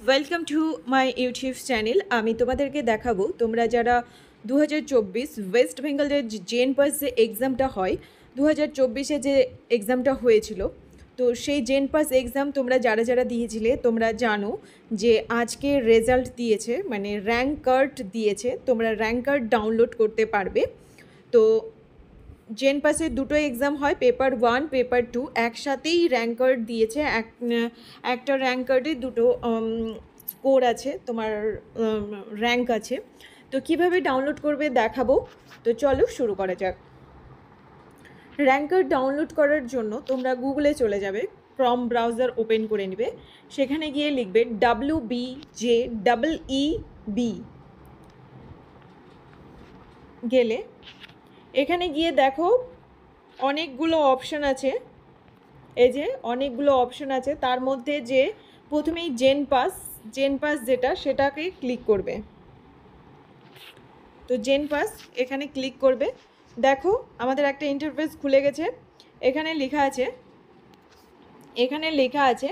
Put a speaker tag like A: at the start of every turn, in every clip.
A: Welcome to my YouTube channel. আমি তোমাদেরকে দেখাবো তোমরা যারা 2024 ওয়েস্ট বেঙ্গলের জেন পাস যে এক্সামটা হয় 2024-এ যে এক্সামটা হয়েছিল, তো সেই জেন পাস এক্সাম তোমরা যারা যারা দিয়েছিলে তোমরা জানো যে আজকে রেজাল্ট দিয়েছে, মানে র্যাঙ্ক কার্ড দিয়েছে। তোমরা র্যাঙ্ক কার্ড ডাউনলোড করতে পারবে। তো জেন পাসের দুটো এক্সাম হয়, পেপার 1 পেপার 2 একসাথেই র্যাঙ্ক কার্ড দিয়েছে। একটা র্যাঙ্ক কার্ডে দুটো স্কোর আছে, তোমার র্যাঙ্ক আছে। তো কিভাবে ডাউনলোড করবে দেখাবো। তো চলো শুরু করা যাক। র্যাঙ্ক কার্ড ডাউনলোড করার জন্য তোমরা গুগলে চলে যাবে, ক্রম ব্রাউজার ওপেন করে নেবে, সেখানে গিয়ে লিখবে WBJEEB। গেলে এখানে গিয়ে দেখো অনেকগুলো অপশান আছে। এই যে অনেকগুলো অপশান আছে, তার মধ্যে যে প্রথমেই জেন পাস যেটা সেটাকে ক্লিক করবে। তো জেন পাস এখানে ক্লিক করবে। দেখো আমাদের একটা ইন্টারফেস খুলে গেছে। এখানে লেখা আছে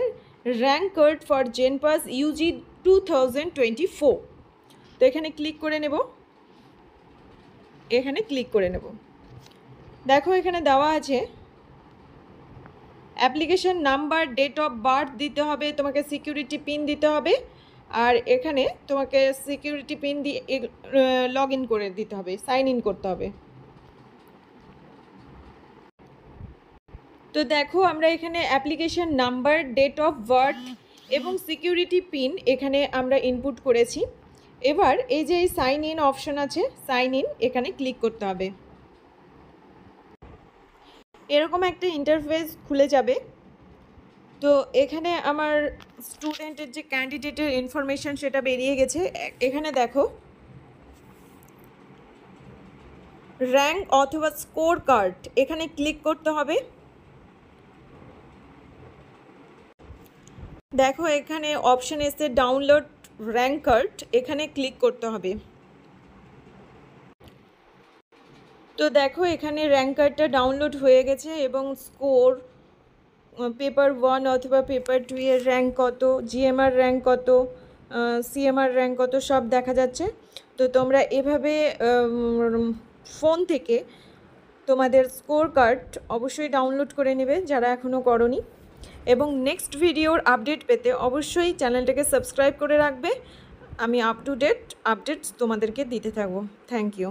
A: rank card for JENPAS UG 2024। তো এখানে ক্লিক করে নেব। দেখো এখানে দেওয়া আছে application number, date of birth দিতে হবে, তোমাকে সিকিউরিটি পিন দিতে হবে, আর এখানে তোমাকে সিকিউরিটি পিন দিয়ে লগ ইন করে দিতে হবে, সাইন ইন করতে হবে। তো দেখো আমরা এখানে application number, date of birth এবং সিকিউরিটি পিন এখানে আমরা ইনপুট করেছি। এবার এই যে সাইন ইন অপশন আছে, সাইন ইন এখানে ক্লিক করতে হবে। এরকম একটা ইন্টারফেস খুলে যাবে। তো এখানে আমার স্টুডেন্টের যে ক্যান্ডিডেটের ইনফরমেশান সেটা বেরিয়ে গেছে। এখানে দেখো র্যাঙ্ক অথবা স্কোর কার্ড, এখানে ক্লিক করতে হবে। দেখো এখানে অপশান এসে ডাউনলোড র্যাঙ্ক কার্ড, এখানে ক্লিক করতে হবে। তো দেখো এখানে র্যাঙ্ক কার্ডটা ডাউনলোড হয়ে গেছে এবং স্কোর, পেপার 1 অথবা পেপার 2 এর র্যাঙ্ক কত, GMR র্যাঙ্ক কত, CMR র্যাঙ্ক কত সব দেখা যাচ্ছে। তো তোমরা এভাবে ফোন থেকে তোমাদের স্কোর কার্ড অবশ্যই ডাউনলোড করে নেবে যারা এখনও করোনি। এবং নেক্সট ভিডিওর আপডেট পেতে অবশ্যই চ্যানেলটাকে সাবস্ক্রাইব করে রাখবে। আমি আপ টু ডেট আপডেটস তোমাদেরকে দিতে থাকবো। Thank you.